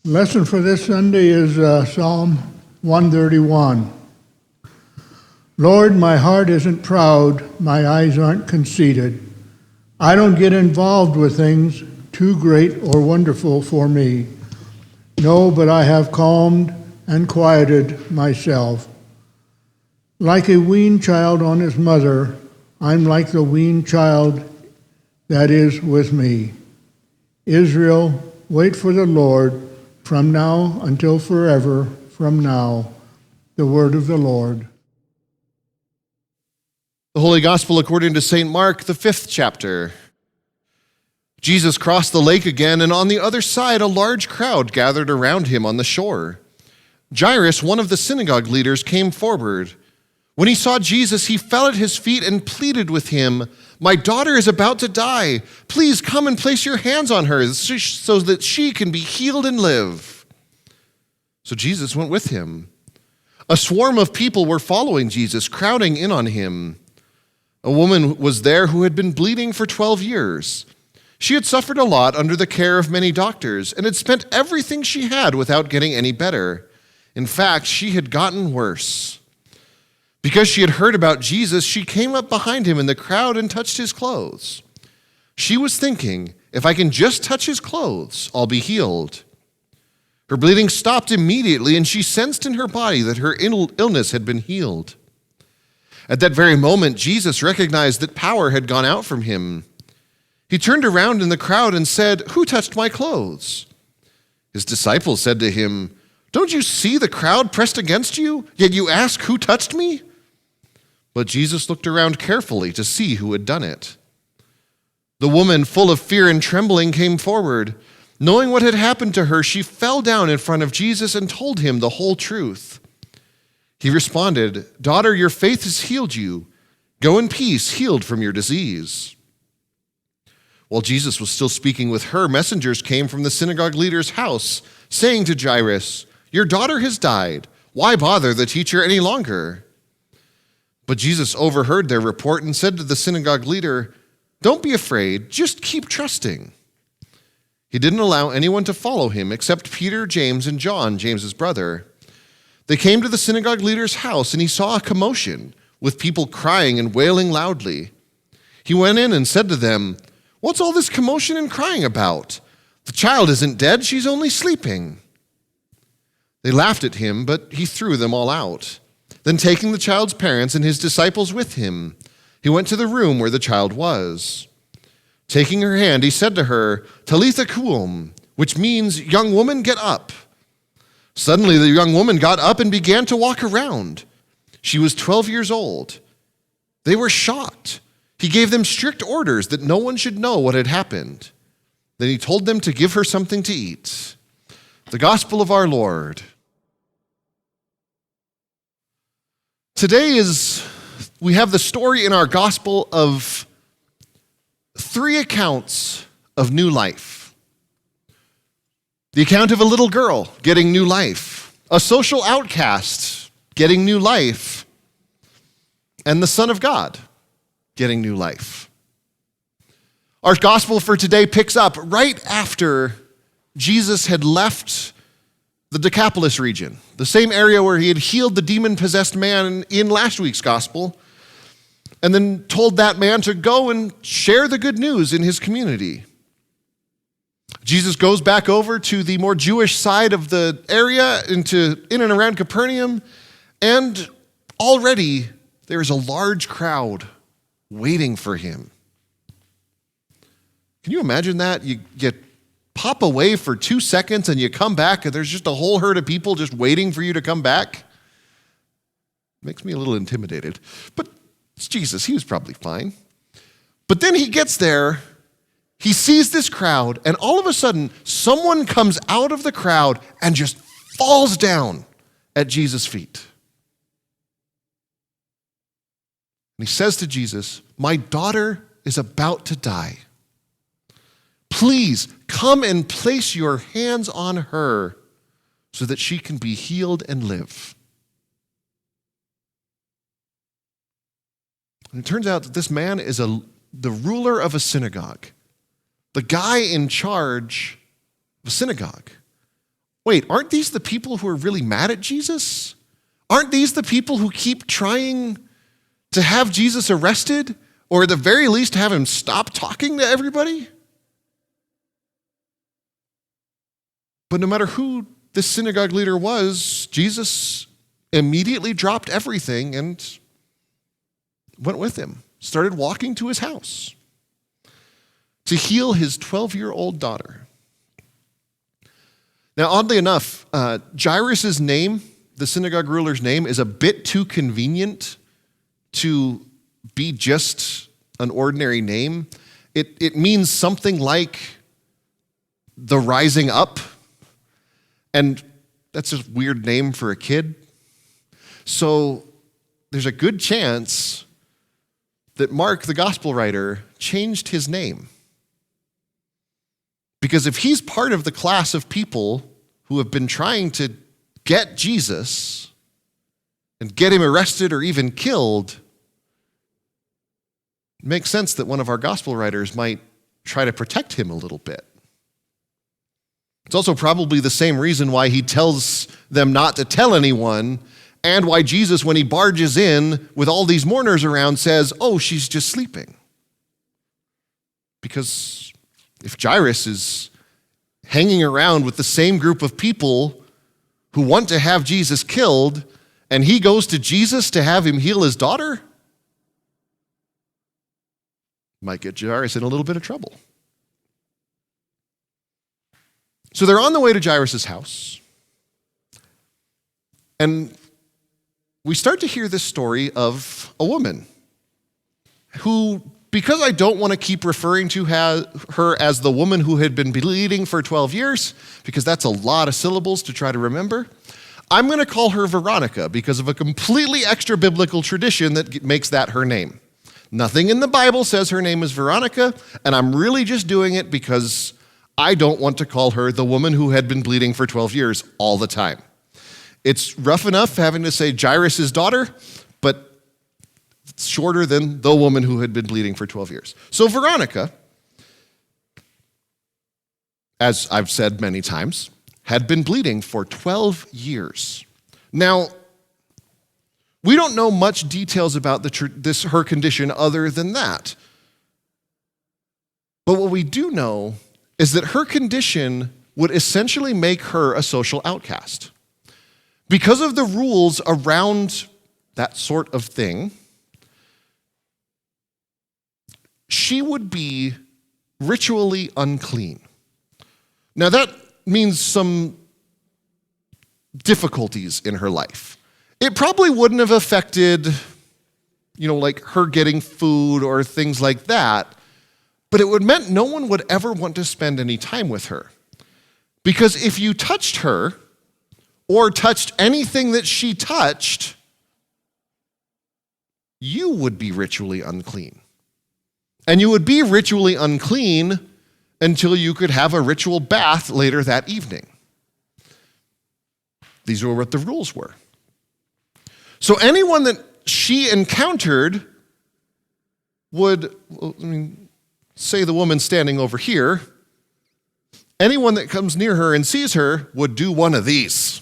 Lesson for this Sunday is Psalm 131. Lord, my heart isn't proud, my eyes aren't conceited. I don't get involved with things too great or wonderful for me. No, but I have calmed and quieted myself. Like a weaned child on his mother, I'm like the weaned child that is with me. Israel, wait for the Lord, from now until forever, from now. The word of the Lord. The Holy Gospel according to St. Mark, the 5th chapter. Jesus crossed the lake again, and on the other side a large crowd gathered around him on the shore. Jairus, one of the synagogue leaders, came forward. When he saw Jesus, he fell at his feet and pleaded with him, "My daughter is about to die. Please come and place your hands on her so that she can be healed and live." So Jesus went with him. A swarm of people were following Jesus, crowding in on him. A woman was there who had been bleeding for 12 years. She had suffered a lot under the care of many doctors and had spent everything she had without getting any better. In fact, she had gotten worse. Because she had heard about Jesus, she came up behind him in the crowd and touched his clothes. She was thinking, if I can just touch his clothes, I'll be healed. Her bleeding stopped immediately, and she sensed in her body that her illness had been healed. At that very moment, Jesus recognized that power had gone out from him. He turned around in the crowd and said, "Who touched my clothes?" His disciples said to him, "Don't you see the crowd pressed against you? Yet you ask, 'Who touched me?'" But Jesus looked around carefully to see who had done it. The woman, full of fear and trembling, came forward. Knowing what had happened to her, she fell down in front of Jesus and told him the whole truth. He responded, "Daughter, your faith has healed you. Go in peace, healed from your disease." While Jesus was still speaking with her, messengers came from the synagogue leader's house, saying to Jairus, "Your daughter has died. Why bother the teacher any longer?" But Jesus overheard their report and said to the synagogue leader, "Don't be afraid, just keep trusting." He didn't allow anyone to follow him except Peter, James, and John, James's brother. They came to the synagogue leader's house, and he saw a commotion, with people crying and wailing loudly. He went in and said to them, "What's all this commotion and crying about? The child isn't dead, she's only sleeping." They laughed at him, but he threw them all out. Then taking the child's parents and his disciples with him, he went to the room where the child was. Taking her hand, he said to her, "Talitha koum," which means, "Young woman, get up." Suddenly the young woman got up and began to walk around. She was 12 years old. They were shocked. He gave them strict orders that no one should know what had happened. Then he told them to give her something to eat. The Gospel of our Lord. Today we have the story in our Gospel of 3 accounts of new life. The account of a little girl getting new life, a social outcast getting new life, and the Son of God getting new life. Our gospel for today picks up right after Jesus had left the Decapolis region, the same area where he had healed the demon-possessed man in last week's gospel, and then told that man to go and share the good news in his community. Jesus goes back over to the more Jewish side of the area, in and around Capernaum, and already there is a large crowd waiting for him. Can you imagine that? You pop away for 2 seconds and you come back and there's just a whole herd of people just waiting for you to come back? Makes me a little intimidated. But it's Jesus, he was probably fine. But then he gets there, he sees this crowd, and all of a sudden, someone comes out of the crowd and just falls down at Jesus' feet. And he says to Jesus, "My daughter is about to die. Please come and place your hands on her so that she can be healed and live." And it turns out that this man is the ruler of a synagogue, the guy in charge of a synagogue. wait, aren't these the people who are really mad at Jesus? Aren't these the people who keep trying to have Jesus arrested, or at the very least have him stop talking to everybody? But no matter who this synagogue leader was, Jesus immediately dropped everything and went with him, started walking to his house to heal his 12-year-old daughter. Now, oddly enough, Jairus' name, the synagogue ruler's name, is a bit too convenient to be just an ordinary name. It means something like the rising up, and that's a weird name for a kid. So there's a good chance that Mark, the gospel writer, changed his name. Because if he's part of the class of people who have been trying to get Jesus and get him arrested or even killed, it makes sense that one of our gospel writers might try to protect him a little bit. It's also probably the same reason why he tells them not to tell anyone, and why Jesus, when he barges in with all these mourners around, says, "Oh, she's just sleeping." Because if Jairus is hanging around with the same group of people who want to have Jesus killed, and he goes to Jesus to have him heal his daughter, might get Jairus in a little bit of trouble. So they're on the way to Jairus' house, and we start to hear this story of a woman who, because I don't want to keep referring to her as the woman who had been bleeding for 12 years, because that's a lot of syllables to try to remember, I'm going to call her Veronica because of a completely extra biblical tradition that makes that her name. Nothing in the Bible says her name is Veronica, and I'm really just doing it because I don't want to call her the woman who had been bleeding for 12 years all the time. It's rough enough having to say Jairus' daughter, but it's shorter than the woman who had been bleeding for 12 years. So Veronica, as I've said many times, had been bleeding for 12 years. Now, we don't know much details about her condition other than that. But what we do know is that her condition would essentially make her a social outcast. Because of the rules around that sort of thing, she would be ritually unclean. Now that means some difficulties in her life. It probably wouldn't have affected, like her getting food or things like that, but it would meant no one would ever want to spend any time with her. Because if you touched her, or touched anything that she touched, you would be ritually unclean. And you would be ritually unclean until you could have a ritual bath later that evening. These were what the rules were. So anyone that she encountered would, say the woman standing over here, anyone that comes near her and sees her would do one of these.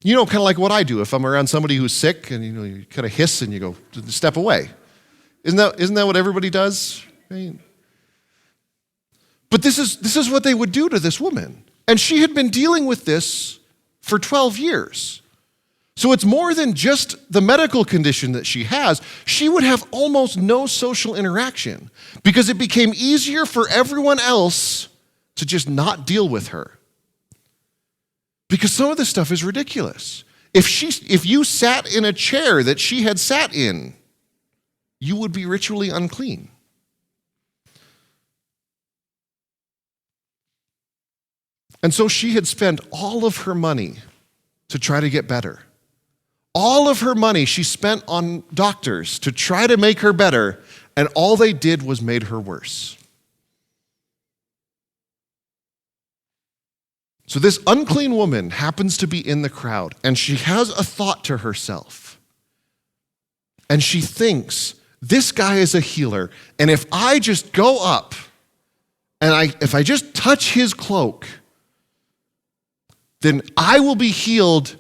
Kind of like what I do if I'm around somebody who's sick and you kind of hiss and you go, step away. Isn't that what everybody does? Right? But this is what they would do to this woman. And she had been dealing with this for 12 years. So it's more than just the medical condition that she has. She would have almost no social interaction because it became easier for everyone else to just not deal with her. Because some of this stuff is ridiculous. If you sat in a chair that she had sat in, you would be ritually unclean. And so she had spent all of her money to try to get better. All of her money she spent on doctors to try to make her better, and all they did was made her worse. So this unclean woman happens to be in the crowd, and she has a thought to herself. And she thinks, this guy is a healer, and if I just go up, and if I just touch his cloak, then I will be healed.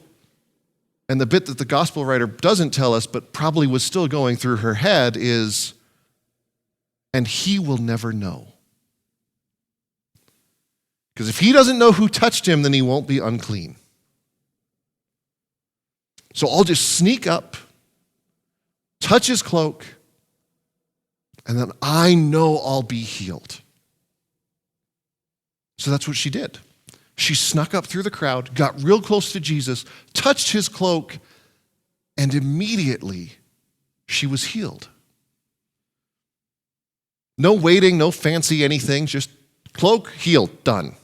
And the bit that the gospel writer doesn't tell us, but probably was still going through her head is, and he will never know. Because if he doesn't know who touched him, then he won't be unclean. So I'll just sneak up, touch his cloak, and then I know I'll be healed. So that's what she did. She snuck up through the crowd, got real close to Jesus, touched his cloak, and immediately she was healed. No waiting, no fancy anything, just cloak, healed, done.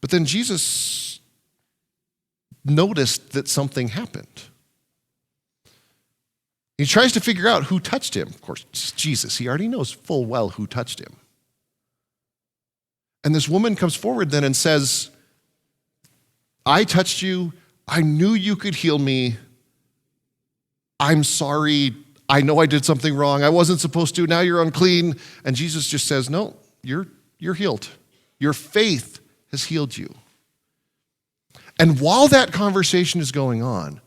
But then Jesus noticed that something happened. He tries to figure out who touched him. Of course, it's Jesus. He already knows full well who touched him. And this woman comes forward then and says, I touched you. I knew you could heal me. I'm sorry. I know I did something wrong. I wasn't supposed to. Now you're unclean. And Jesus just says, no, you're healed. Your faith has healed you. And while that conversation is going on,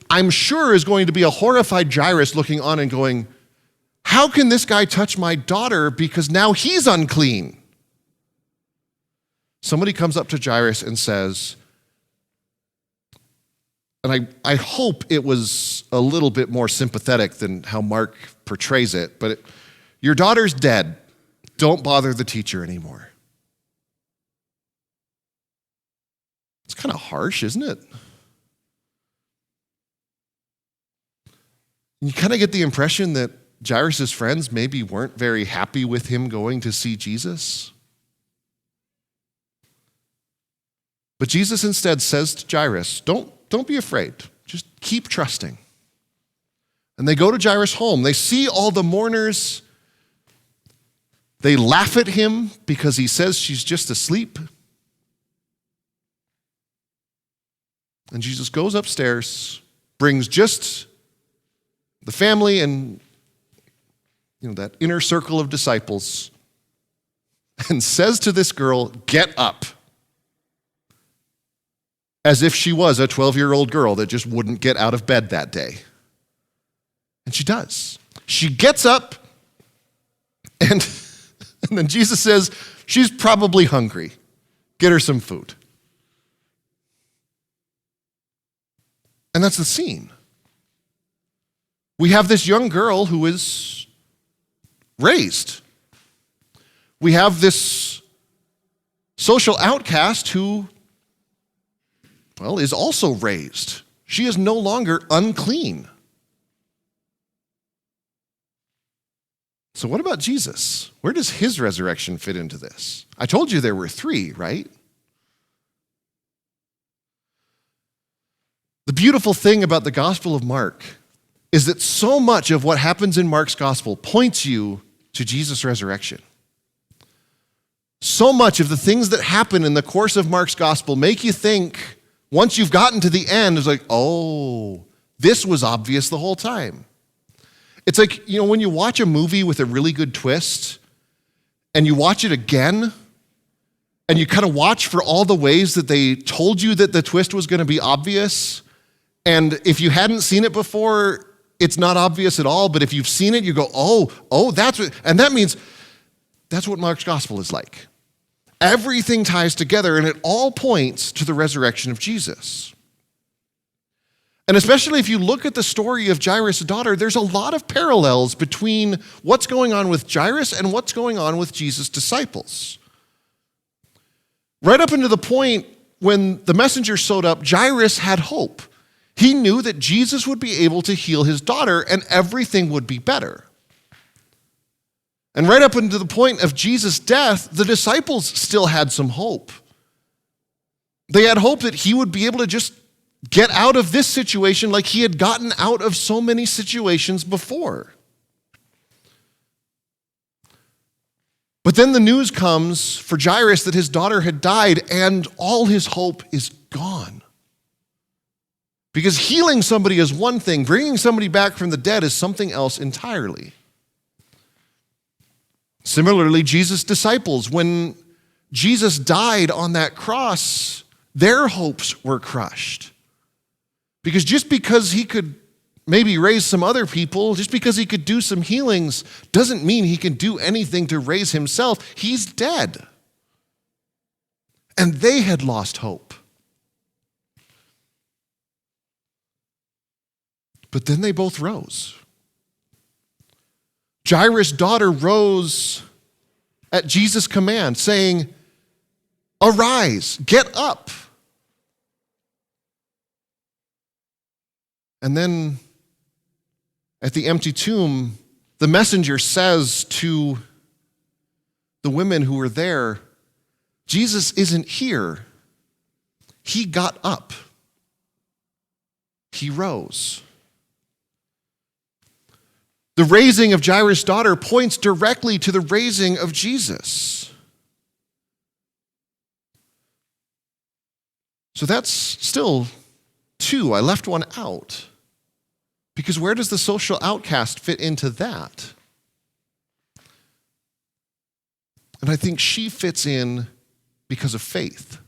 I'm sure is going to be a horrified Jairus looking on and going, how can this guy touch my daughter because now he's unclean? Somebody comes up to Jairus and says, and I hope it was a little bit more sympathetic than how Mark portrays it, but your daughter's dead. Don't bother the teacher anymore. It's kind of harsh, isn't it? You kind of get the impression that Jairus' friends maybe weren't very happy with him going to see Jesus. But Jesus instead says to Jairus, don't be afraid. Just keep trusting. And they go to Jairus' home. They see all the mourners. They laugh at him because he says she's just asleep. And Jesus goes upstairs, brings just the family and that inner circle of disciples, and says to this girl, get up. As if she was a 12-year-old girl that just wouldn't get out of bed that day. And she does. She gets up, and then Jesus says, she's probably hungry. Get her some food. And that's the scene. We have this young girl who is raised. We have this social outcast who, is also raised. She is no longer unclean. So what about Jesus? Where does his resurrection fit into this? I told you there were 3, right? The beautiful thing about the Gospel of Mark is that so much of what happens in Mark's Gospel points you to Jesus' resurrection. So much of the things that happen in the course of Mark's Gospel make you think, once you've gotten to the end, it's like, oh, this was obvious the whole time. It's like, when you watch a movie with a really good twist, and you watch it again, and you kind of watch for all the ways that they told you that the twist was going to be obvious, and if you hadn't seen it before, it's not obvious at all, but if you've seen it, you go, oh, that's what, and that means that's what Mark's Gospel is like. Everything ties together, and it all points to the resurrection of Jesus. And especially if you look at the story of Jairus' daughter, there's a lot of parallels between what's going on with Jairus and what's going on with Jesus' disciples. Right up until the point when the messenger showed up, Jairus had hope. He knew that Jesus would be able to heal his daughter and everything would be better. And right up until the point of Jesus' death, the disciples still had some hope. They had hope that he would be able to just get out of this situation like he had gotten out of so many situations before. But then the news comes for Jairus that his daughter had died, and all his hope is gone. Because healing somebody is one thing, bringing somebody back from the dead is something else entirely. Similarly, Jesus' disciples, when Jesus died on that cross, their hopes were crushed. Because just because he could maybe raise some other people, just because he could do some healings, doesn't mean he can do anything to raise himself. He's dead. And they had lost hope. But then they both rose. Jairus' daughter rose at Jesus' command, saying, "Arise, get up." And then at the empty tomb, the messenger says to the women who were there, "Jesus isn't here. He got up. He rose." The raising of Jairus' daughter points directly to the raising of Jesus. So that's still two. I left one out. Because where does the social outcast fit into that? And I think she fits in because of faith.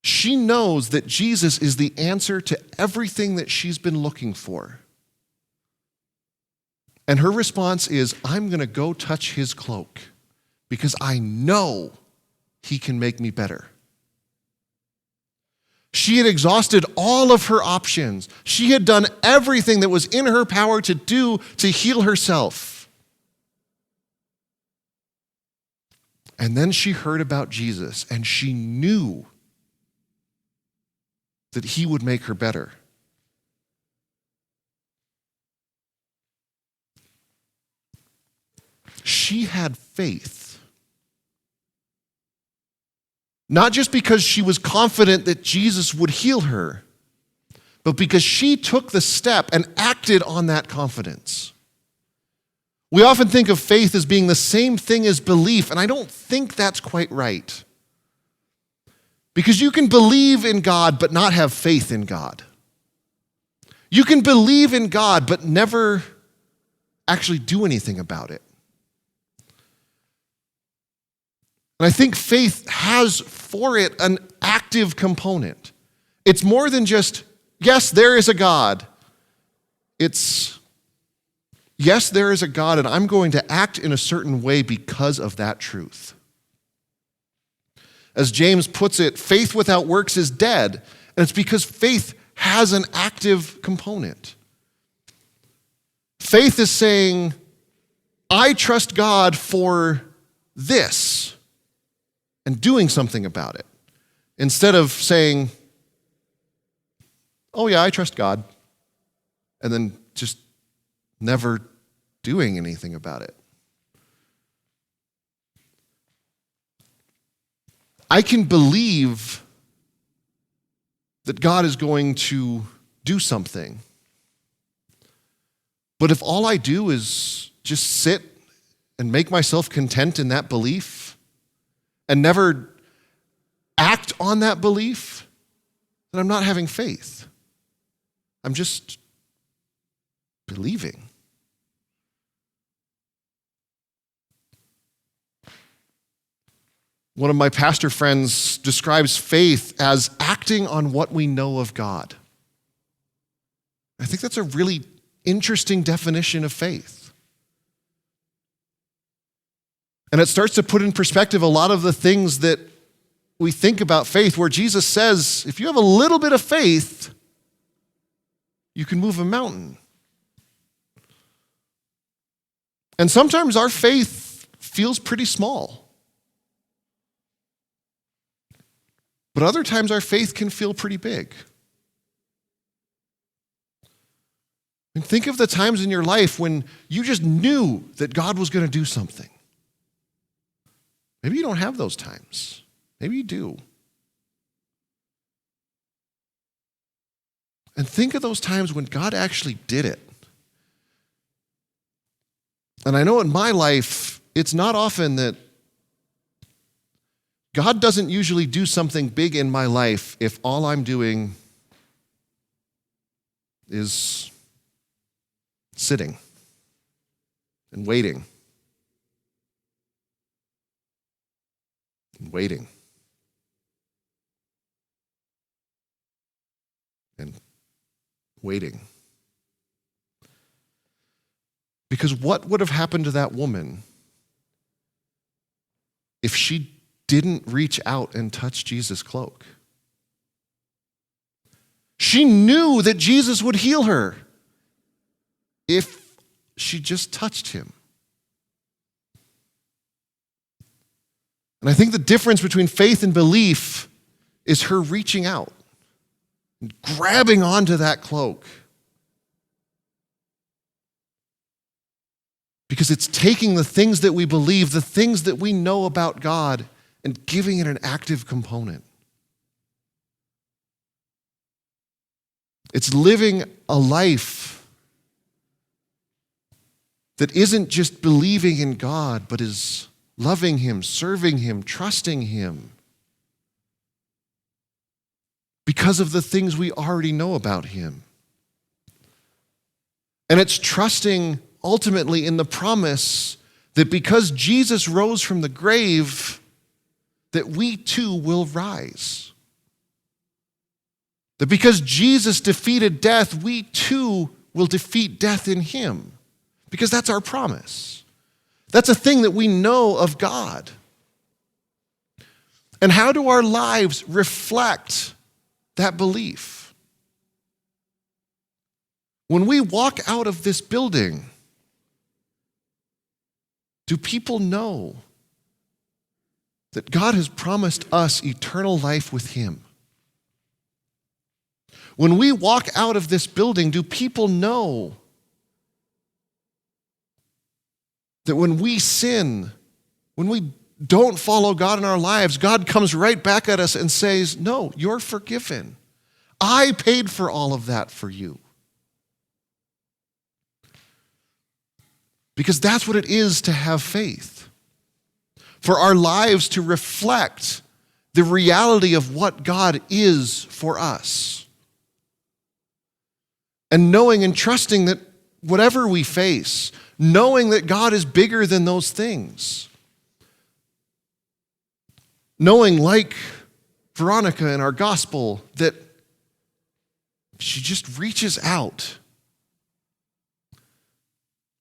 She knows that Jesus is the answer to everything that she's been looking for. And her response is, "I'm going to go touch his cloak because I know he can make me better." She had exhausted all of her options. She had done everything that was in her power to do to heal herself. And then she heard about Jesus, and she knew that he would make her better. She had faith. Not just because she was confident that Jesus would heal her, but because she took the step and acted on that confidence. We often think of faith as being the same thing as belief, and I don't think that's quite right. Because you can believe in God but not have faith in God. You can believe in God but never actually do anything about it. And I think faith has for it an active component. It's more than just, yes, there is a God. It's, yes, there is a God, and I'm going to act in a certain way because of that truth. As James puts it, faith without works is dead, and it's because faith has an active component. Faith is saying, I trust God for this, and doing something about it, instead of saying, oh yeah, I trust God, and then just never doing anything about it. I can believe that God is going to do something, but if all I do is just sit and make myself content in that belief and never act on that belief, then I'm not having faith. I'm just believing. One of my pastor friends describes faith as acting on what we know of God. I think that's a really interesting definition of faith. And it starts to put in perspective a lot of the things that we think about faith, where Jesus says, if you have a little bit of faith, you can move a mountain. And sometimes our faith feels pretty small. But other times our faith can feel pretty big. And think of the times in your life when you just knew that God was going to do something. Maybe you don't have those times. Maybe you do. And think of those times when God actually did it. And I know in my life, it's not often that God doesn't usually do something big in my life if all I'm doing is sitting. and waiting. And waiting. And waiting. Because what would have happened to that woman if she didn't reach out and touch Jesus' cloak? She knew that Jesus would heal her if she just touched him. And I think the difference between faith and belief is her reaching out and grabbing onto that cloak. Because it's taking the things that we believe, the things that we know about God, and giving it an active component. It's living a life that isn't just believing in God, but is loving him, serving him, trusting him because of the things we already know about him. And it's trusting ultimately in the promise that because Jesus rose from the grave, that we too will rise. That because Jesus defeated death, we too will defeat death in him. Because that's our promise. That's a thing that we know of God. And how do our lives reflect that belief? When we walk out of this building, do people know that God has promised us eternal life with him? When we walk out of this building, do people know that when we sin, when we don't follow God in our lives, God comes right back at us and says, no, you're forgiven. I paid for all of that for you. Because that's what it is to have faith. For our lives to reflect the reality of what God is for us. And knowing and trusting that whatever we face, knowing that God is bigger than those things. Knowing, like Veronica in our gospel, that she just reaches out.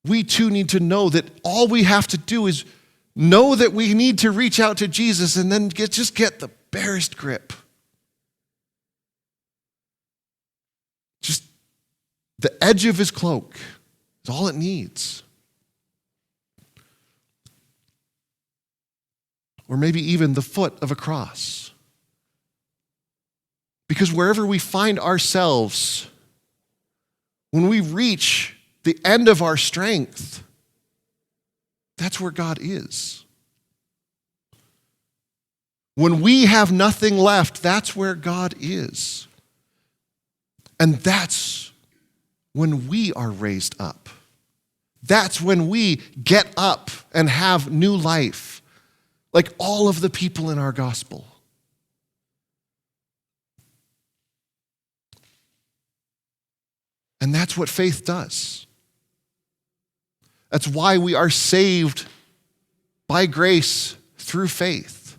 We too need to know that all we have to do is know that we need to reach out to Jesus and then just get the barest grip. Just the edge of his cloak is all it needs. Or maybe even the foot of a cross. Because wherever we find ourselves, when we reach the end of our strength, that's where God is. When we have nothing left, that's where God is. And that's when we are raised up. That's when we get up and have new life, like all of the people in our gospel. And that's what faith does. That's why we are saved by grace through faith.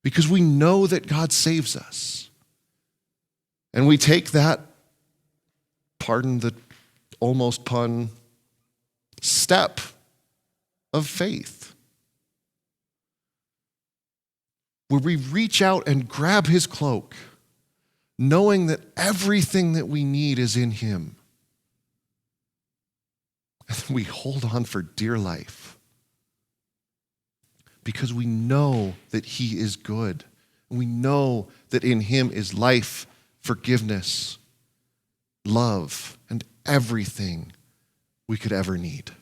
Because we know that God saves us. And we take that, pardon the almost pun, step of faith. Where we reach out and grab his cloak, knowing that everything that we need is in him. And we hold on for dear life. Because we know that he is good. We know that in him is life, forgiveness, love, and everything we could ever need.